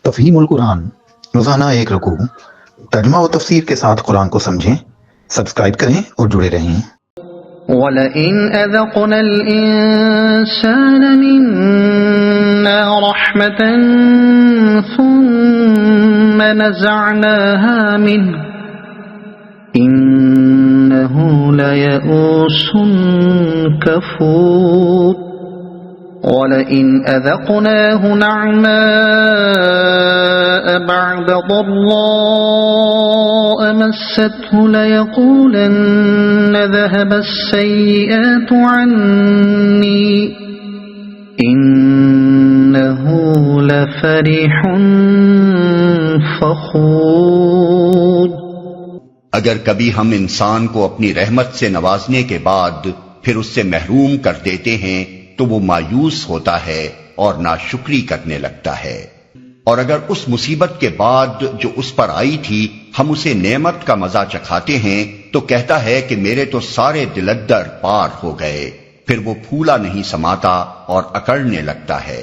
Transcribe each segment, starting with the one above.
تفہیم القرآن، روزانہ ایک رکوع، ترجمہ و تفسیر کے ساتھ قرآن کو سمجھیں۔ سبسکرائب کریں اور جڑے رہیں۔ وَلَئِنْ أَذَقْنَا الْإِنسَانَ مِنَّا رَحْمَةً ثُمَّ نَزَعْنَاهَا مِنْهُ إِنَّهُ لَيَئُوسٌ كَفُورٌ وَلَئِنْ أَذَقْنَاهُ نَعْمَاءَ بَعْدَ ضَرَّاءَ مَسَّتْهُ لَيَقُولَنَّ ذَهَبَ السَّيِّئَاتُ عَنِّي إِنَّهُ لَفَرِحٌ فَخُورٌ۔ اگر کبھی ہم انسان کو اپنی رحمت سے نوازنے کے بعد پھر اس سے محروم کر دیتے ہیں تو وہ مایوس ہوتا ہے اور ناشکری کرنے لگتا ہے، اور اگر اس مصیبت کے بعد جو اس پر آئی تھی ہم اسے نعمت کا مزہ چکھاتے ہیں تو کہتا ہے کہ میرے تو سارے دلدر پار ہو گئے، پھر وہ پھولا نہیں سماتا اور اکڑنے لگتا ہے۔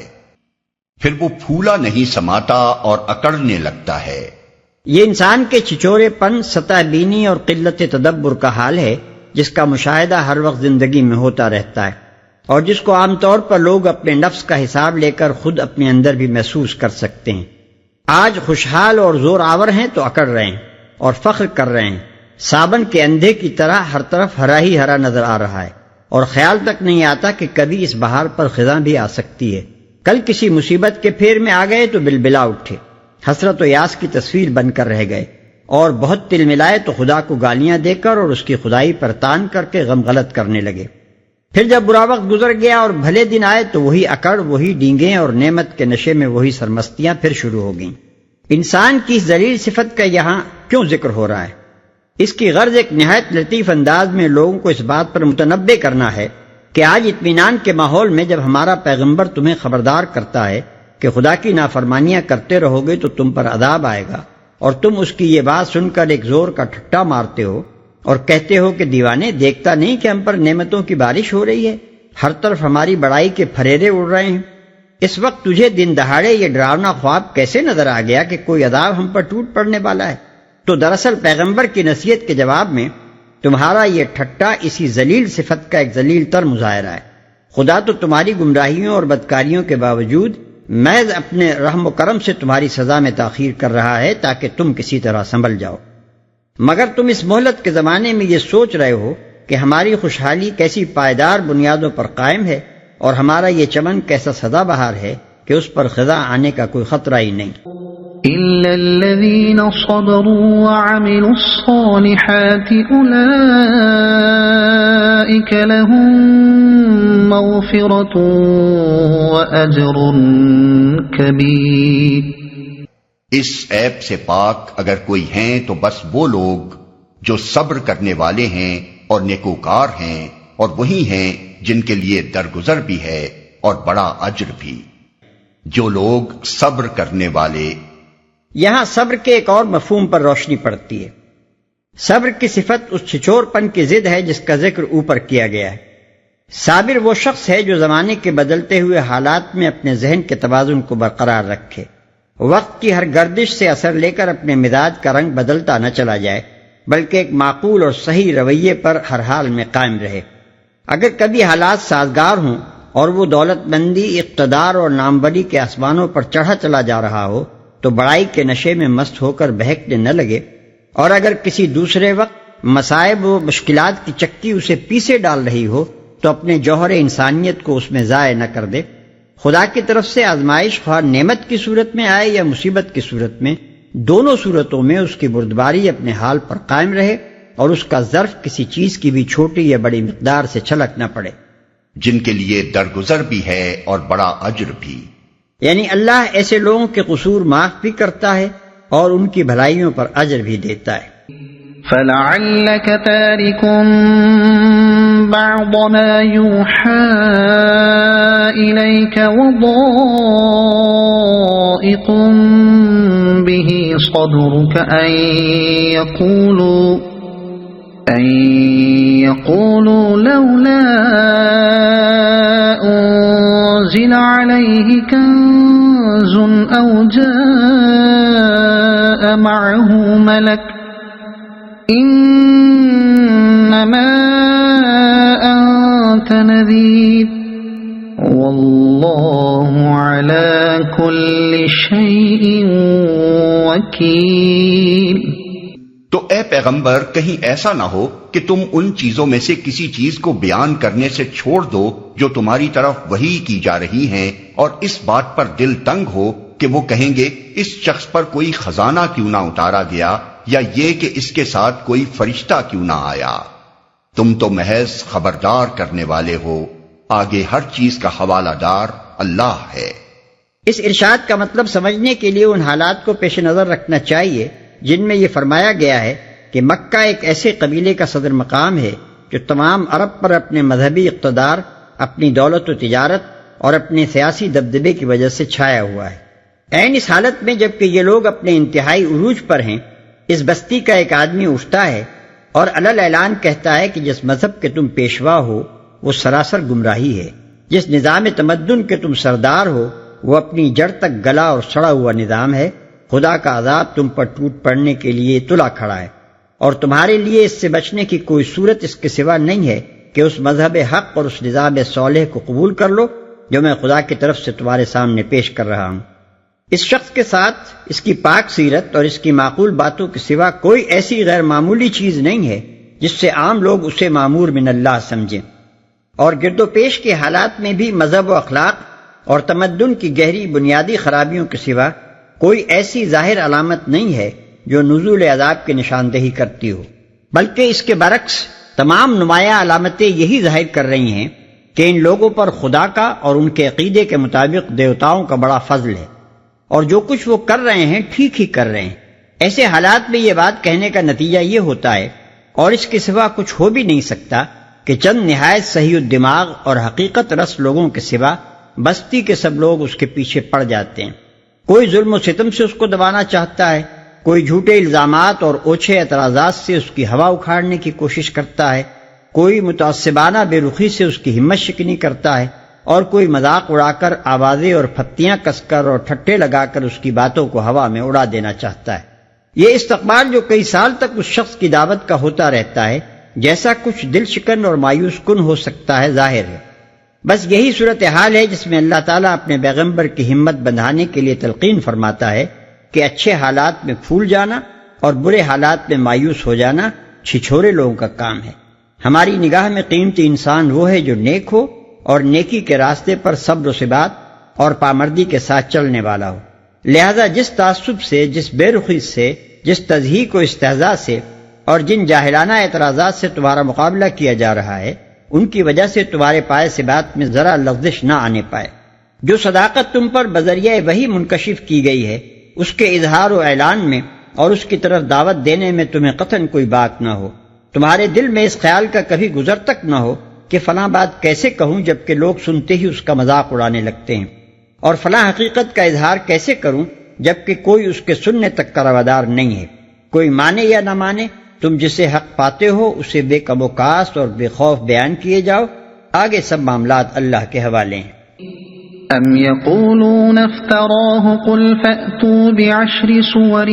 یہ انسان کے چھچورے پن، سطح بینی اور قلت تدبر کا حال ہے جس کا مشاہدہ ہر وقت زندگی میں ہوتا رہتا ہے، اور جس کو عام طور پر لوگ اپنے نفس کا حساب لے کر خود اپنے اندر بھی محسوس کر سکتے ہیں۔ آج خوشحال اور زور آور ہیں تو اکڑ رہے ہیں اور فخر کر رہے ہیں، سابن کے اندھے کی طرح ہر طرف ہرا ہی ہرا نظر آ رہا ہے، اور خیال تک نہیں آتا کہ کبھی اس بہار پر خزاں بھی آ سکتی ہے۔ کل کسی مصیبت کے پھیر میں آ گئے تو بلبلا اٹھے، حسرت و یاس کی تصویر بن کر رہ گئے، اور بہت تل ملائے تو خدا کو گالیاں دے کر اور اس کی خدائی پر تان کر کے غم غلط کرنے لگے۔ پھر جب برا وقت گزر گیا اور بھلے دن آئے تو وہی اکڑ، وہی ڈینگیں اور نعمت کے نشے میں وہی سرمستیاں پھر شروع ہو گئیں۔ انسان کی اس ذلیل صفت کا یہاں کیوں ذکر ہو رہا ہے؟ اس کی غرض ایک نہایت لطیف انداز میں لوگوں کو اس بات پر متنبہ کرنا ہے کہ آج اطمینان کے ماحول میں جب ہمارا پیغمبر تمہیں خبردار کرتا ہے کہ خدا کی نافرمانیاں کرتے رہو گے تو تم پر عذاب آئے گا، اور تم اس کی یہ بات سن کر ایک زور کا ٹھٹا مارتے ہو اور کہتے ہو کہ دیوانے دیکھتا نہیں کہ ہم پر نعمتوں کی بارش ہو رہی ہے، ہر طرف ہماری بڑائی کے پھریرے اڑ رہے ہیں، اس وقت تجھے دن دہاڑے یہ ڈراونا خواب کیسے نظر آ گیا کہ کوئی عذاب ہم پر ٹوٹ پڑنے والا ہے؟ تو دراصل پیغمبر کی نصیحت کے جواب میں تمہارا یہ ٹھٹا اسی ذلیل صفت کا ایک ذلیل تر مظاہرہ ہے۔ خدا تو تمہاری گمراہیوں اور بدکاریوں کے باوجود محض اپنے رحم و کرم سے تمہاری سزا میں تاخیر کر رہا ہے تاکہ تم کسی طرح سنبھل جاؤ، مگر تم اس مہلت کے زمانے میں یہ سوچ رہے ہو کہ ہماری خوشحالی کیسی پائیدار بنیادوں پر قائم ہے اور ہمارا یہ چمن کیسا سدا بہار ہے کہ اس پر خزاں آنے کا کوئی خطرہ ہی نہیں۔ إِلَّا الَّذِينَ صَبَرُوا وَعَمِلُوا الصَّالِحَاتِ أُولَئِكَ لَهُم مَّغْفِرَةٌ وَأَجْرٌ كَبِيرٌ۔ اس عیب سے پاک اگر کوئی ہیں تو بس وہ لوگ جو صبر کرنے والے ہیں اور نیکوکار ہیں، اور وہی ہیں جن کے لیے درگزر بھی ہے اور بڑا اجر بھی۔ جو لوگ صبر کرنے والے، یہاں صبر کے ایک اور مفہوم پر روشنی پڑتی ہے۔ صبر کی صفت اس چھچور پن کی ضد ہے جس کا ذکر اوپر کیا گیا ہے۔ صابر وہ شخص ہے جو زمانے کے بدلتے ہوئے حالات میں اپنے ذہن کے توازن کو برقرار رکھے، وقت کی ہر گردش سے اثر لے کر اپنے مزاج کا رنگ بدلتا نہ چلا جائے، بلکہ ایک معقول اور صحیح رویے پر ہر حال میں قائم رہے۔ اگر کبھی حالات سازگار ہوں اور وہ دولت مندی، اقتدار اور ناموری کے آسمانوں پر چڑھا چلا جا رہا ہو تو بڑائی کے نشے میں مست ہو کر بہکنے نہ لگے، اور اگر کسی دوسرے وقت مصائب و مشکلات کی چکی اسے پیسے ڈال رہی ہو تو اپنے جوہر انسانیت کو اس میں ضائع نہ کر دے۔ خدا کی طرف سے آزمائش خواہ نعمت کی صورت میں آئے یا مصیبت کی صورت میں، دونوں صورتوں میں اس کی بردباری اپنے حال پر قائم رہے اور اس کا ظرف کسی چیز کی بھی چھوٹی یا بڑی مقدار سے چھلک نہ پڑے۔ جن کے لیے درگزر بھی ہے اور بڑا اجر بھی، یعنی اللہ ایسے لوگوں کے قصور معاف بھی کرتا ہے اور ان کی بھلائیوں پر اجر بھی دیتا ہے۔ فَلَعَلَّكَ تَارِكٌ بَعْضَ مَا يُوحَى إِلَيْكَ وَضَائِقٌ بِهِ صَدْرُكَ أَن يَقُولُوا لَوْلَا أُنزِلَ عَلَيْهِ كَنزٌ كنز أو جاء معه ملك إنما أنت نذير والله على كل شيء وكيل۔ تو اے پیغمبر کہیں ایسا نہ ہو کہ تم ان چیزوں میں سے کسی چیز کو بیان کرنے سے چھوڑ دو جو تمہاری طرف وحی کی جا رہی ہیں، اور اس بات پر دل تنگ ہو کہ وہ کہیں گے اس شخص پر کوئی خزانہ کیوں نہ اتارا گیا، یا یہ کہ اس کے ساتھ کوئی فرشتہ کیوں نہ آیا۔ تم تو محض خبردار کرنے والے ہو، آگے ہر چیز کا حوالہ دار اللہ ہے۔ اس ارشاد کا مطلب سمجھنے کے لیے ان حالات کو پیش نظر رکھنا چاہیے جن میں یہ فرمایا گیا ہے کہ مکہ ایک ایسے قبیلے کا صدر مقام ہے جو تمام عرب پر اپنے مذہبی اقتدار، اپنی دولت و تجارت اور اپنے سیاسی دبدبے کی وجہ سے چھایا ہوا ہے۔ عین اس حالت میں جبکہ یہ لوگ اپنے انتہائی عروج پر ہیں، اس بستی کا ایک آدمی اٹھتا ہے اور علل اعلان کہتا ہے کہ جس مذہب کے تم پیشوا ہو وہ سراسر گمراہی ہے، جس نظام تمدن کے تم سردار ہو وہ اپنی جڑ تک گلا اور سڑا ہوا نظام ہے، خدا کا عذاب تم پر ٹوٹ پڑنے کے لیے تلا کھڑا ہے، اور تمہارے لیے اس سے بچنے کی کوئی صورت اس کے سوا نہیں ہے کہ اس مذہب حق اور اس نظام صالح کو قبول کر لو جو میں خدا کی طرف سے تمہارے سامنے پیش کر رہا ہوں۔ اس شخص کے ساتھ اس کی پاک سیرت اور اس کی معقول باتوں کے سوا کوئی ایسی غیر معمولی چیز نہیں ہے جس سے عام لوگ اسے مامور من اللہ سمجھیں، اور گرد و پیش کے حالات میں بھی مذہب و اخلاق اور تمدن کی گہری بنیادی خرابیوں کے سوا کوئی ایسی ظاہر علامت نہیں ہے جو نزول عذاب کی نشاندہی کرتی ہو، بلکہ اس کے برعکس تمام نمایاں علامتیں یہی ظاہر کر رہی ہیں کہ ان لوگوں پر خدا کا اور ان کے عقیدے کے مطابق دیوتاؤں کا بڑا فضل ہے، اور جو کچھ وہ کر رہے ہیں ٹھیک ہی کر رہے ہیں۔ ایسے حالات میں یہ بات کہنے کا نتیجہ یہ ہوتا ہے، اور اس کے سوا کچھ ہو بھی نہیں سکتا، کہ چند نہایت صحیح الدماغ اور حقیقت رس لوگوں کے سوا بستی کے سب لوگ اس کے پیچھے پڑ جاتے ہیں۔ کوئی ظلم و ستم سے اس کو دبانا چاہتا ہے، کوئی جھوٹے الزامات اور اوچھے اعتراضات سے اس کی ہوا اکھاڑنے کی کوشش کرتا ہے، کوئی متعصبانہ بے رخی سے اس کی ہمت شکنی کرتا ہے، اور کوئی مذاق اڑا کر آوازیں اور پھتیاں کس کر اور ٹھٹے لگا کر اس کی باتوں کو ہوا میں اڑا دینا چاہتا ہے۔ یہ استقبال جو کئی سال تک اس شخص کی دعوت کا ہوتا رہتا ہے، جیسا کچھ دل شکن اور مایوس کن ہو سکتا ہے ظاہر ہے۔ بس یہی صورتحال ہے جس میں اللہ تعالیٰ اپنے پیغمبر کی ہمت بندھانے کے لیے تلقین فرماتا ہے کہ اچھے حالات میں پھول جانا اور برے حالات میں مایوس ہو جانا چھچھورے لوگوں کا کام ہے۔ ہماری نگاہ میں قیمتی انسان وہ ہے جو نیک ہو اور نیکی کے راستے پر صبر و ثبات اور پامردی کے ساتھ چلنے والا ہو۔ لہذا جس تعصب سے، جس بے رخی سے، جس تضحیک و استہزاء سے اور جن جاہلانہ اعتراضات سے تمہارا مقابلہ کیا جا رہا ہے، ان کی وجہ سے تمہارے پائے ثبات میں ذرا لغزش نہ آنے پائے۔ جو صداقت تم پر بذریعہ وحی منکشف کی گئی ہے، اس کے اظہار و اعلان میں اور اس کی طرف دعوت دینے میں تمہیں قطعاً کوئی بات نہ ہو، تمہارے دل میں اس خیال کا کبھی گزر تک نہ ہو کہ فلاں بات کیسے کہوں جبکہ لوگ سنتے ہی اس کا مذاق اڑانے لگتے ہیں، اور فلاں حقیقت کا اظہار کیسے کروں جبکہ کوئی اس کے سننے تک کا روادار نہیں ہے۔ کوئی مانے یا نہ مانے، تم جسے حق پاتے ہو اسے بے کم و کاست اور بے خوف بیان کیے جاؤ۔ آگے سب معاملات اللہ کے حوالے ہیں۔ ام یقولون افتراہ قل فأتوا بعشر سور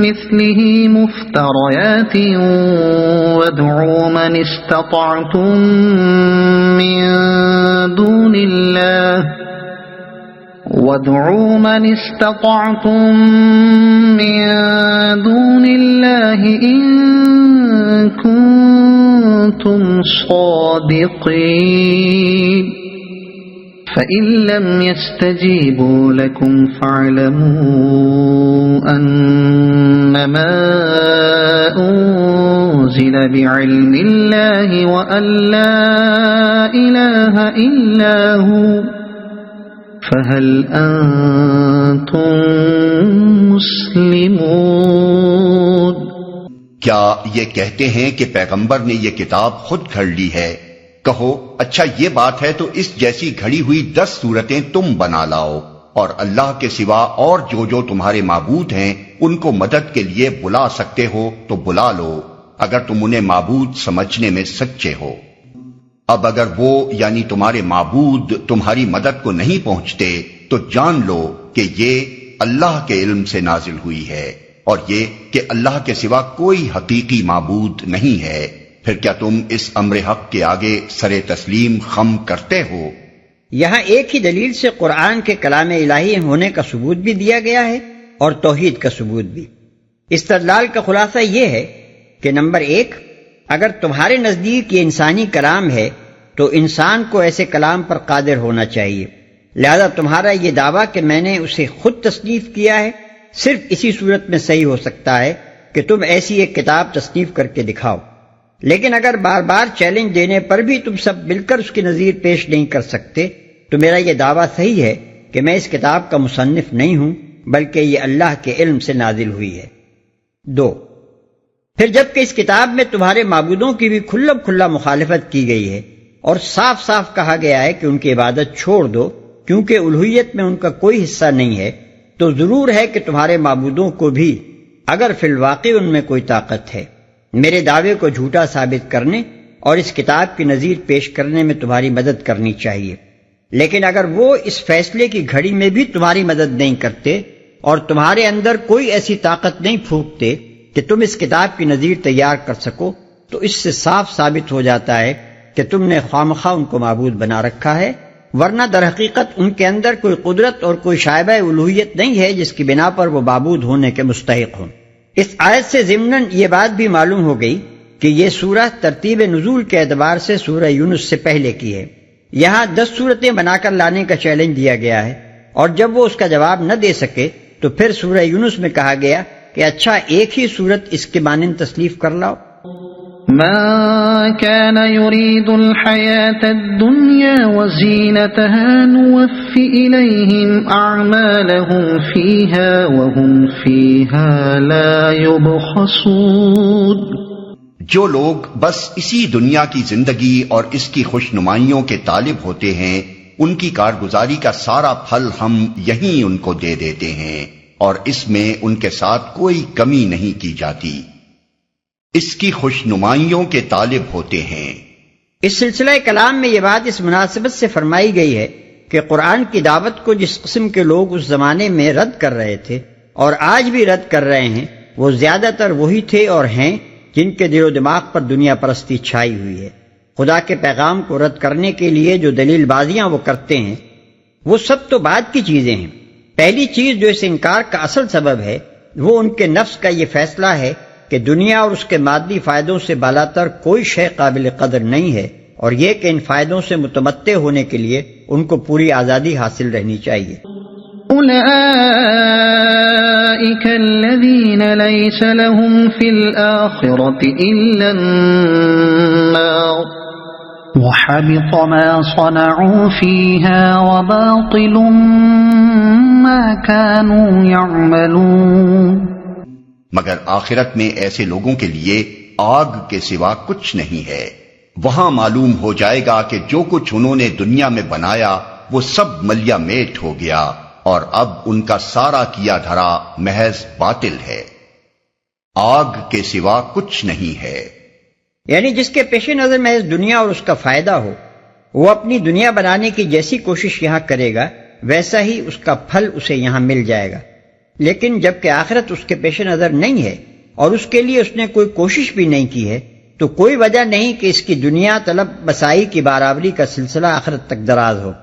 مثلہ مفتریات وادعوا من استطعتم من دون اللہ إن كنتم صادقين فإن لم يستجيبوا لكم فاعلموا أنما أنزل بعلم الله وأن لا إله إلا هو فَهَلْ أَنْتُمْ مُسْلِمُونَ۔ کیا یہ کہتے ہیں کہ پیغمبر نے یہ کتاب خود گھڑ لی ہے؟ کہو اچھا یہ بات ہے تو اس جیسی گھڑی ہوئی 10 صورتیں تم بنا لاؤ، اور اللہ کے سوا اور جو تمہارے معبود ہیں ان کو مدد کے لیے بلا سکتے ہو تو بلا لو، اگر تم انہیں معبود سمجھنے میں سچے ہو۔ اب اگر وہ یعنی تمہارے معبود تمہاری مدد کو نہیں پہنچتے تو جان لو کہ یہ اللہ کے علم سے نازل ہوئی ہے، اور یہ کہ اللہ کے سوا کوئی حقیقی معبود نہیں ہے، پھر کیا تم اس امر حق کے آگے سر تسلیم خم کرتے ہو؟ یہاں ایک ہی دلیل سے قرآن کے کلام الہی ہونے کا ثبوت بھی دیا گیا ہے اور توحید کا ثبوت بھی۔ استدلال کا خلاصہ یہ ہے کہ نمبر 1، اگر تمہارے نزدیک یہ انسانی کلام ہے تو انسان کو ایسے کلام پر قادر ہونا چاہیے، لہذا تمہارا یہ دعویٰ کہ میں نے اسے خود تصنیف کیا ہے صرف اسی صورت میں صحیح ہو سکتا ہے کہ تم ایسی ایک کتاب تصنیف کر کے دکھاؤ۔ لیکن اگر بار بار چیلنج دینے پر بھی تم سب مل کر اس کی نظیر پیش نہیں کر سکتے تو میرا یہ دعویٰ صحیح ہے کہ میں اس کتاب کا مصنف نہیں ہوں، بلکہ یہ اللہ کے علم سے نازل ہوئی ہے۔ 2، پھر جبکہ اس کتاب میں تمہارے معبودوں کی بھی کھلم کھلا مخالفت کی گئی ہے اور صاف صاف کہا گیا ہے کہ ان کی عبادت چھوڑ دو کیونکہ الوہیت میں ان کا کوئی حصہ نہیں ہے، تو ضرور ہے کہ تمہارے معبودوں کو بھی اگر فی الواقع ان میں کوئی طاقت ہے میرے دعوے کو جھوٹا ثابت کرنے اور اس کتاب کی نظیر پیش کرنے میں تمہاری مدد کرنی چاہیے، لیکن اگر وہ اس فیصلے کی گھڑی میں بھی تمہاری مدد نہیں کرتے اور تمہارے اندر کوئی ایسی طاقت نہیں پھونکتے کہ تم اس کتاب کی نظیر تیار کر سکو، تو اس سے صاف ثابت ہو جاتا ہے کہ تم نے خوامخواہ ان کو معبود بنا رکھا ہے، ورنہ در حقیقت ان کے اندر کوئی قدرت اور کوئی شائبہ الوہیت نہیں ہے جس کی بنا پر وہ معبود ہونے کے مستحق ہوں۔ اس آیت سے ضمناً یہ بات بھی معلوم ہو گئی کہ یہ سورہ ترتیب نزول کے اعتبار سے سورہ یونس سے پہلے کی ہے۔ یہاں 10 صورتیں بنا کر لانے کا چیلنج دیا گیا ہے، اور جب وہ اس کا جواب نہ دے سکے تو پھر سورہ یونس میں کہا گیا کہ اچھا ایک ہی صورت اس کے مانند تسلیف کر لاؤ۔ من كان يريد الحياة الدنيا وزينتها نوفي إليهم أعمالهم فيها وهم فيها لا يبخسون۔ جو لوگ بس اسی دنیا کی زندگی اور اس کی خوش نمائیوں کے طالب ہوتے ہیں، ان کی کارگزاری کا سارا پھل ہم یہیں ان کو دے دیتے ہیں، اور اس میں ان کے ساتھ کوئی کمی نہیں کی جاتی۔ اس کی خوش نمائیوں کے طالب ہوتے ہیں۔ اس سلسلہ کلام میں یہ بات اس مناسبت سے فرمائی گئی ہے کہ قرآن کی دعوت کو جس قسم کے لوگ اس زمانے میں رد کر رہے تھے اور آج بھی رد کر رہے ہیں، وہ زیادہ تر وہی تھے اور ہیں جن کے دل و دماغ پر دنیا پرستی چھائی ہوئی ہے۔ خدا کے پیغام کو رد کرنے کے لیے جو دلیل بازیاں وہ کرتے ہیں وہ سب تو بعد کی چیزیں ہیں۔ پہلی چیز جو اس انکار کا اصل سبب ہے وہ ان کے نفس کا یہ فیصلہ ہے کہ دنیا اور اس کے مادی فائدوں سے بالاتر کوئی شے قابل قدر نہیں ہے، اور یہ کہ ان فائدوں سے متمتع ہونے کے لیے ان کو پوری آزادی حاصل رہنی چاہیے۔ أولئك الذين ليس لهم في الآخرة إلا النار وحبط ما صنعوا فيها وباطل ما كانوا يعملون۔ مگر آخرت میں ایسے لوگوں کے لیے آگ کے سوا کچھ نہیں ہے، وہاں معلوم ہو جائے گا کہ جو کچھ انہوں نے دنیا میں بنایا وہ سب ملیا میٹ ہو گیا، اور اب ان کا سارا کیا دھرا محض باطل ہے، آگ کے سوا کچھ نہیں ہے۔ یعنی جس کے پیش نظر محض دنیا اور اس کا فائدہ ہو، وہ اپنی دنیا بنانے کی جیسی کوشش یہاں کرے گا ویسا ہی اس کا پھل اسے یہاں مل جائے گا، لیکن جبکہ آخرت اس کے پیش نظر نہیں ہے اور اس کے لیے اس نے کوئی کوشش بھی نہیں کی ہے، تو کوئی وجہ نہیں کہ اس کی دنیا طلب بسائی کی بارآوری کا سلسلہ آخرت تک دراز ہو۔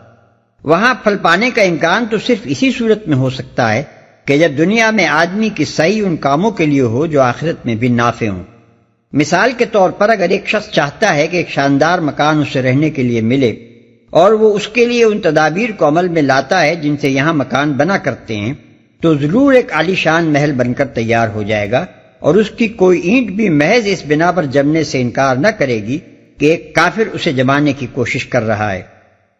وہاں پھل پانے کا امکان تو صرف اسی صورت میں ہو سکتا ہے کہ جب دنیا میں آدمی کی سعی ان کاموں کے لیے ہو جو آخرت میں بھی نافع ہوں۔ مثال کے طور پر اگر ایک شخص چاہتا ہے کہ ایک شاندار مکان اسے رہنے کے لیے ملے اور وہ اس کے لیے ان تدابیر کو عمل میں لاتا ہے جن سے یہاں مکان بنا کرتے ہیں، تو ضرور ایک عالی شان محل بن کر تیار ہو جائے گا، اور اس کی کوئی اینٹ بھی محض اس بنا پر جمنے سے انکار نہ کرے گی کہ ایک کافر اسے جمانے کی کوشش کر رہا ہے۔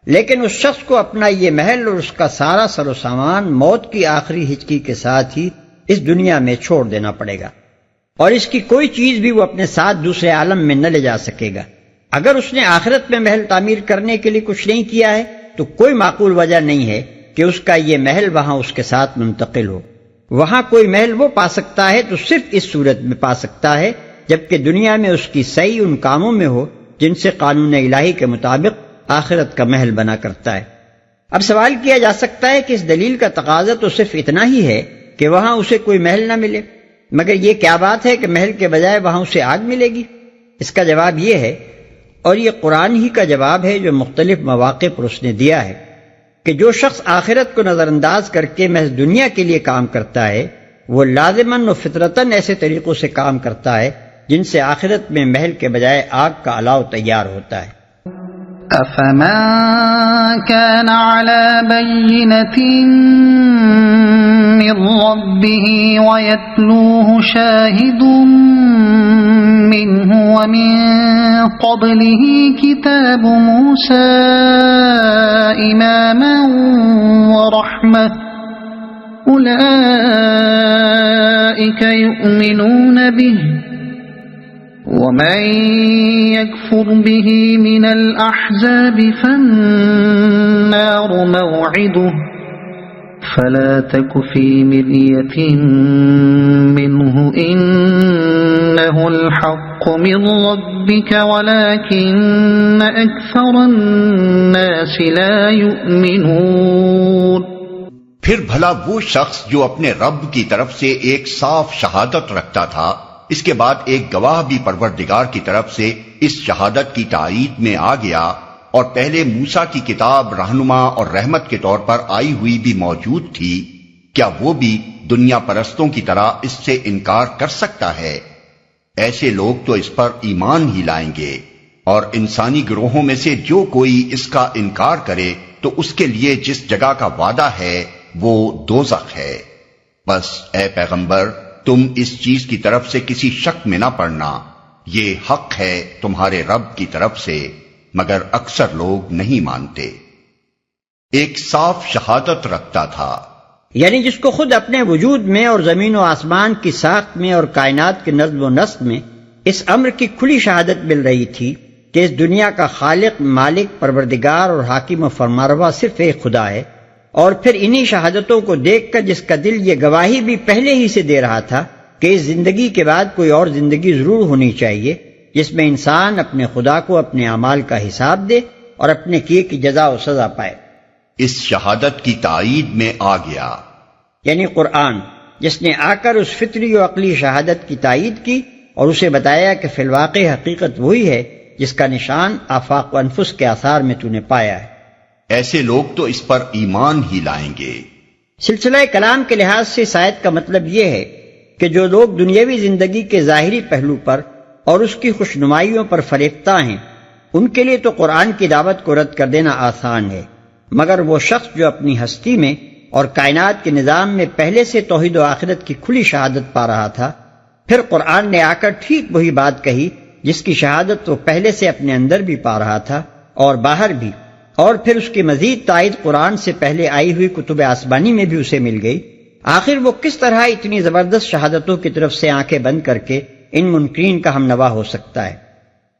لیکن اس شخص کو اپنا یہ محل اور اس کا سارا سر و سامان موت کی آخری ہچکی کے ساتھ ہی اس دنیا میں چھوڑ دینا پڑے گا، اور اس کی کوئی چیز بھی وہ اپنے ساتھ دوسرے عالم میں نہ لے جا سکے گا۔ اگر اس نے آخرت میں محل تعمیر کرنے کے لیے کچھ نہیں کیا ہے تو کوئی معقول وجہ نہیں ہے کہ اس کا یہ محل وہاں اس کے ساتھ منتقل ہو۔ وہاں کوئی محل وہ پا سکتا ہے تو صرف اس صورت میں پا سکتا ہے جبکہ دنیا میں اس کی سعی ان کاموں میں ہو جن سے قانون الہی کے مطابق آخرت کا محل بنا کرتا ہے۔ اب سوال کیا جا سکتا ہے کہ اس دلیل کا تقاضا تو صرف اتنا ہی ہے کہ وہاں اسے کوئی محل نہ ملے، مگر یہ کیا بات ہے کہ محل کے بجائے وہاں اسے آگ ملے گی؟ اس کا جواب یہ ہے، اور یہ قرآن ہی کا جواب ہے جو مختلف مواقع پر اس نے دیا ہے، کہ جو شخص آخرت کو نظر انداز کر کے محض دنیا کے لیے کام کرتا ہے وہ لازماً و فطرتاً ایسے طریقوں سے کام کرتا ہے جن سے آخرت میں محل کے بجائے آگ کا الاؤ تیار ہوتا ہے۔ أفمن كان على بينة من ربه ويتلوه شاهد منه ومن قبله كتاب موسى إماما ورحمة أولئك يؤمنون به ومن يكفر به من الأحزاب فالنار موعده فلا تك في مرية منه إنه الحق من ربك ولكن أكثر الناس لا يؤمنون۔ پھر بھلا وہ شخص جو اپنے رب کی طرف سے ایک صاف شہادت رکھتا تھا، اس کے بعد ایک گواہ بھی پروردگار کی طرف سے اس شہادت کی تائید میں آ گیا، اور پہلے موسیٰ کی کتاب رہنما اور رحمت کے طور پر آئی ہوئی بھی موجود تھی، کیا وہ بھی دنیا پرستوں کی طرح اس سے انکار کر سکتا ہے؟ ایسے لوگ تو اس پر ایمان ہی لائیں گے، اور انسانی گروہوں میں سے جو کوئی اس کا انکار کرے تو اس کے لیے جس جگہ کا وعدہ ہے وہ دوزخ ہے۔ بس اے پیغمبر، تم اس چیز کی طرف سے کسی شک میں نہ پڑنا، یہ حق ہے تمہارے رب کی طرف سے، مگر اکثر لوگ نہیں مانتے۔ ایک صاف شہادت رکھتا تھا، یعنی جس کو خود اپنے وجود میں اور زمین و آسمان کی ساخت میں اور کائنات کے نظم و نسق میں اس امر کی کھلی شہادت مل رہی تھی کہ اس دنیا کا خالق، مالک، پروردگار اور حاکم و فرمانروا صرف ایک خدا ہے، اور پھر انہی شہادتوں کو دیکھ کر جس کا دل یہ گواہی بھی پہلے ہی سے دے رہا تھا کہ اس زندگی کے بعد کوئی اور زندگی ضرور ہونی چاہیے جس میں انسان اپنے خدا کو اپنے اعمال کا حساب دے اور اپنے کیے کی جزا و سزا پائے، اس شہادت کی تائید میں آ گیا، یعنی قرآن، جس نے آ کر اس فطری و عقلی شہادت کی تائید کی اور اسے بتایا کہ فی الواقع حقیقت وہی ہے جس کا نشان آفاق و انفس کے آثار میں تو نے پایا ہے۔ ایسے لوگ تو اس پر ایمان ہی لائیں گے۔ سلسلہ کلام کے لحاظ سے اس آیت کا مطلب یہ ہے کہ جو لوگ دنیاوی زندگی کے ظاہری پہلو پر اور اس کی خوشنمائیوں پر فریفتہ ہیں، ان کے لیے تو قرآن کی دعوت کو رد کر دینا آسان ہے، مگر وہ شخص جو اپنی ہستی میں اور کائنات کے نظام میں پہلے سے توحید و آخرت کی کھلی شہادت پا رہا تھا، پھر قرآن نے آ کر ٹھیک وہی بات کہی جس کی شہادت وہ پہلے سے اپنے اندر بھی پا رہا تھا اور باہر بھی، اور پھر اس کی مزید تائید قرآن سے پہلے آئی ہوئی کتب آسمانی میں بھی اسے مل گئی۔ آخر وہ کس طرح اتنی زبردست شہادتوں کی طرف سے آنکھیں بند کر کے ان منکرین کا ہم نوا ہو سکتا ہے؟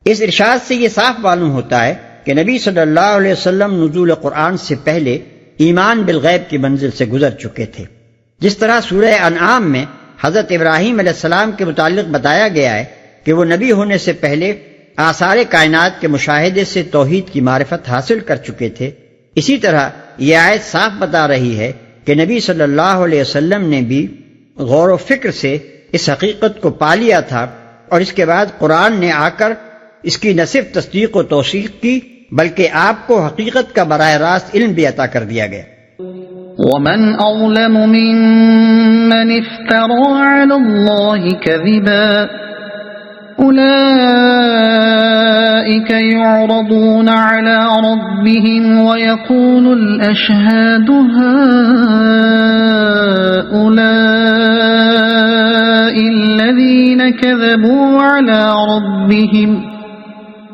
اس ارشاد سے یہ صاف معلوم ہوتا ہے کہ نبی صلی اللہ علیہ وسلم نزول قرآن سے پہلے ایمان بالغیب کی منزل سے گزر چکے تھے۔ جس طرح سورہ انعام میں حضرت ابراہیم علیہ السلام کے متعلق بتایا گیا ہے کہ وہ نبی ہونے سے پہلے آثار کائنات کے مشاہدے سے توحید کی معرفت حاصل کر چکے تھے، اسی طرح یہ آیت صاف بتا رہی ہے کہ نبی صلی اللہ علیہ وسلم نے بھی غور و فکر سے اس حقیقت کو پا لیا تھا، اور اس کے بعد قرآن نے آ کر اس کی نہ صرف تصدیق و توثیق کی بلکہ آپ کو حقیقت کا براہ راست علم بھی عطا کر دیا گیا۔ ومن أظلم ممن افترى على الله كذبا أولئك يعرضون على ربهم ويقول الأشهاد هؤلاء الذين كذبوا على ربهم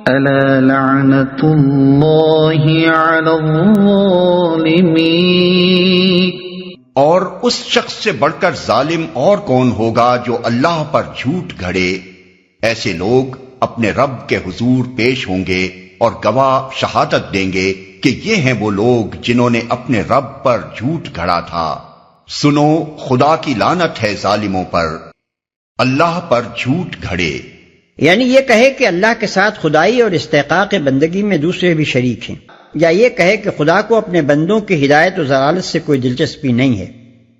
ألا لعنة الله على الظالمين۔ اور اس شخص سے بڑھ کر ظالم اور کون ہوگا جو اللہ پر جھوٹ گھڑے؟ ایسے لوگ اپنے رب کے حضور پیش ہوں گے اور گواہ شہادت دیں گے کہ یہ ہیں وہ لوگ جنہوں نے اپنے رب پر جھوٹ گھڑا تھا۔ سنو، خدا کی لعنت ہے ظالموں پر، اللہ پر جھوٹ گھڑے۔ یعنی یہ کہے کہ اللہ کے ساتھ خدائی اور استحقاق بندگی میں دوسرے بھی شریک ہیں، یا یہ کہے کہ خدا کو اپنے بندوں کی ہدایت و ضلالت سے کوئی دلچسپی نہیں ہے،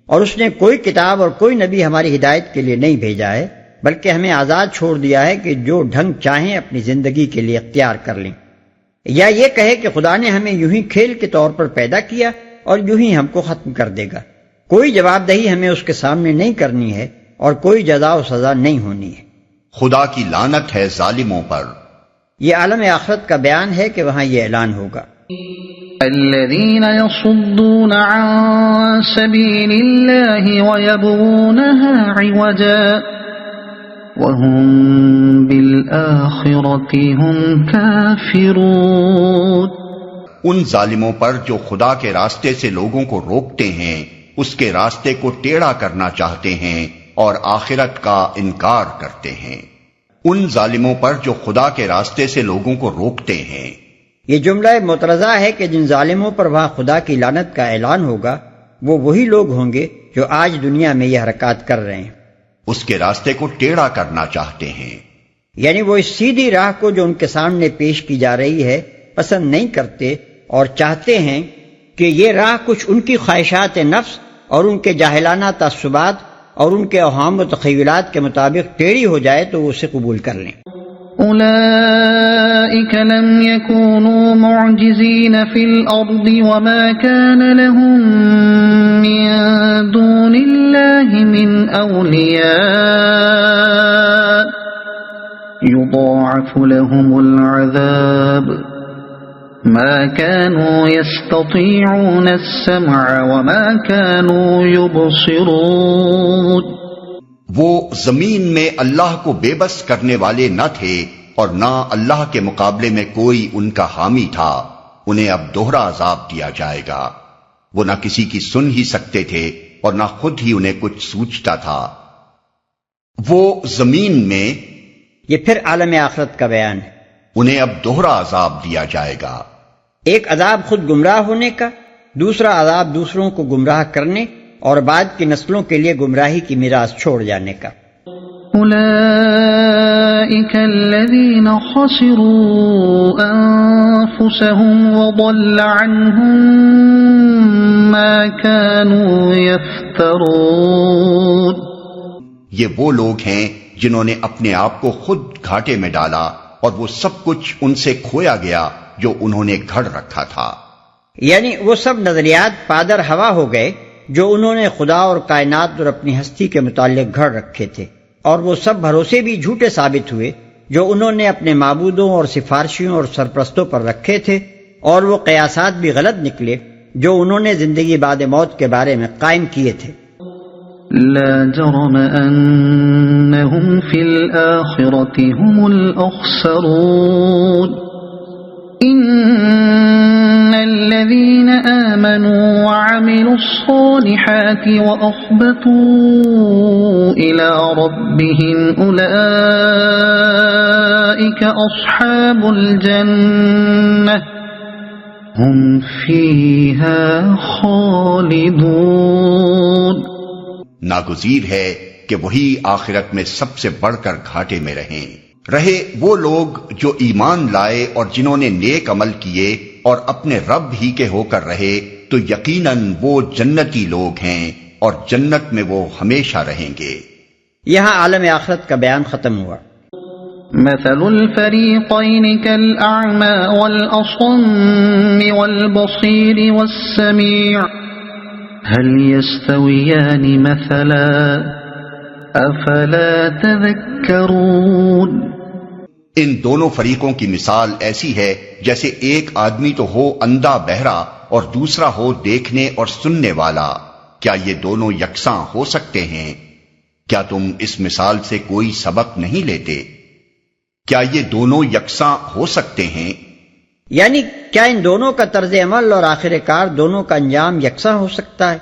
اور اس نے کوئی کتاب اور کوئی نبی ہماری ہدایت کے لیے نہیں بھیجا ہے، بلکہ ہمیں آزاد چھوڑ دیا ہے کہ جو ڈھنگ چاہیں اپنی زندگی کے لیے اختیار کر لیں، یا یہ کہے کہ خدا نے ہمیں یوں ہی کھیل کے طور پر پیدا کیا اور یوں ہی ہم کو ختم کر دے گا۔ کوئی جواب دہی ہمیں اس کے سامنے نہیں کرنی ہے اور کوئی جزا و سزا نہیں ہونی ہے۔ خدا کی لعنت ہے ظالموں پر۔ یہ عالم آخرت کا بیان ہے کہ وہاں یہ اعلان ہوگا، الذين يصدون عن سبيل الله ويبغونها عوجا وهم بالآخرة هم كافرون۔ ان ظالموں پر جو خدا کے راستے سے لوگوں کو روکتے ہیں، اس کے راستے کو ٹیڑھا کرنا چاہتے ہیں اور آخرت کا انکار کرتے ہیں۔ ان ظالموں پر جو خدا کے راستے سے لوگوں کو روکتے ہیں۔ یہ جملہ معترضہ ہے کہ جن ظالموں پر وہاں خدا کی لعنت کا اعلان ہوگا وہ وہی لوگ ہوں گے جو آج دنیا میں یہ حرکات کر رہے ہیں، اس کے راستے کو ٹیڑھا کرنا چاہتے ہیں، یعنی وہ اس سیدھی راہ کو جو ان کے سامنے پیش کی جا رہی ہے پسند نہیں کرتے اور چاہتے ہیں کہ یہ راہ کچھ ان کی خواہشات نفس اور ان کے جاہلانہ تعصبات اور ان کے اوہام و تخیلات کے مطابق ٹیڑھی ہو جائے تو وہ اسے قبول کر لیں۔ أولئك لم يكونوا معجزين في الأرض وما كان لهم من دون الله من أولياء يضاعف لهم العذاب ما كانوا يستطيعون السمع وما كانوا يبصرون۔ وہ زمین میں اللہ کو بے بس کرنے والے نہ تھے اور نہ اللہ کے مقابلے میں کوئی ان کا حامی تھا، انہیں اب دوہرا عذاب دیا جائے گا۔ وہ نہ کسی کی سن ہی سکتے تھے اور نہ خود ہی انہیں کچھ سوچتا تھا۔ وہ زمین میں، یہ پھر عالم آخرت کا بیان ہے، انہیں اب دوہرا عذاب دیا جائے گا۔ ایک عذاب خود گمراہ ہونے کا، دوسرا عذاب دوسروں کو گمراہ کرنے اور بعد کی نسلوں کے لیے گمراہی کی میراث چھوڑ جانے کا۔ أولئك الذين خسروا أنفسهم وضل عنهم ما كانوا يفترون۔ یہ وہ لوگ ہیں جنہوں نے اپنے آپ کو خود گھاٹے میں ڈالا اور وہ سب کچھ ان سے کھویا گیا جو انہوں نے گھڑ رکھا تھا۔ یعنی وہ سب نظریات پادر ہوا ہو گئے جو انہوں نے خدا اور کائنات اور اپنی ہستی کے متعلق گھڑ رکھے تھے، اور وہ سب بھروسے بھی جھوٹے ثابت ہوئے جو انہوں نے اپنے معبودوں اور سفارشیوں اور سرپرستوں پر رکھے تھے، اور وہ قیاسات بھی غلط نکلے جو انہوں نے زندگی بعد موت کے بارے میں قائم کیے تھے۔ لا جرم أنهم في الآخرة هم الأخسرون إن الذين آمنوا وعملوا الصالحات وأخبتوا إلى ربهم أولئك أصحاب الجنة هم فيها خالدون۔ ناگزیر ہے کہ وہی آخرت میں سب سے بڑھ کر گھاٹے میں رہے وہ لوگ جو ایمان لائے اور جنہوں نے نیک عمل کیے اور اپنے رب ہی کے ہو کر رہے، تو یقیناً وہ جنتی لوگ ہیں اور جنت میں وہ ہمیشہ رہیں گے۔ یہاں عالم آخرت کا بیان ختم ہوا۔ مثل الفريقين كالأعمى والأصم والبصير والسميع هل يستويان مثلا أفلا تذكرون۔ ان دونوں فریقوں کی مثال ایسی ہے جیسے ایک آدمی تو ہو اندھا بہرا اور دوسرا ہو دیکھنے اور سننے والا، کیا یہ دونوں یکساں ہو سکتے ہیں؟ کیا تم اس مثال سے کوئی سبق نہیں لیتے؟ کیا یہ دونوں یکساں ہو سکتے ہیں؟ یعنی کیا ان دونوں کا طرز عمل اور آخر کار دونوں کا انجام یکساں ہو سکتا ہے؟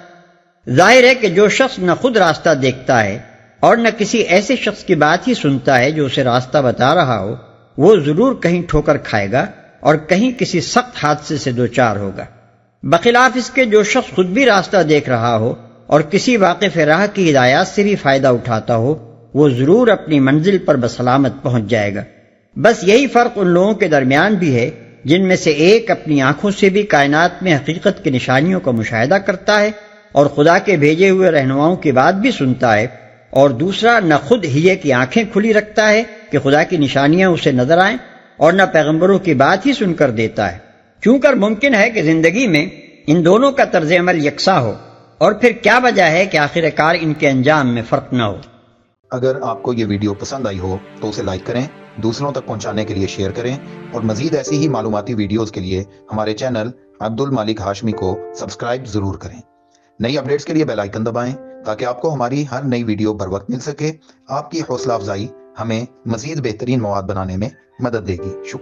ظاہر ہے کہ جو شخص نہ خود راستہ دیکھتا ہے اور نہ کسی ایسے شخص کی بات ہی سنتا ہے جو اسے راستہ بتا رہا ہو، وہ ضرور کہیں ٹھوکر کھائے گا اور کہیں کسی سخت حادثے سے دوچار ہوگا، بخلاف اس کے جو شخص خود بھی راستہ دیکھ رہا ہو اور کسی واقف راہ کی ہدایات سے بھی فائدہ اٹھاتا ہو، وہ ضرور اپنی منزل پر بسلامت پہنچ جائے گا۔ بس یہی فرق ان لوگوں کے درمیان بھی ہے جن میں سے ایک اپنی آنکھوں سے بھی کائنات میں حقیقت کی نشانیوں کا مشاہدہ کرتا ہے اور خدا کے بھیجے ہوئے رہنماؤں کی بات بھی سنتا ہے، اور دوسرا نہ خود ہیے کی آنکھیں کھلی رکھتا ہے کہ خدا کی نشانیاں اسے نظر آئیں، اور نہ پیغمبروں کی بات ہی سن کر دیتا ہے۔ کیوں کر ممکن ہے کہ زندگی میں ان دونوں کا طرز عمل یکساں ہو، اور پھر کیا وجہ ہے کہ آخر کار ان کے انجام میں فرق نہ ہو۔ اگر آپ کو یہ ویڈیو پسند آئی ہو تو اسے لائک کریں، دوسروں تک پہنچانے کے لیے شیئر کریں، اور مزید ایسی ہی معلوماتی ویڈیوز کے لیے ہمارے چینل عبد المالک ہاشمی کو سبسکرائب ضرور کریں۔ نئی اپڈیٹس کے لیے بیل آئیکن دبائیں تاکہ آپ کو ہماری ہر نئی ویڈیو بر وقت مل سکے۔ آپ کی حوصلہ افزائی ہمیں مزید بہترین مواد بنانے میں مدد دے گی۔ شکریہ۔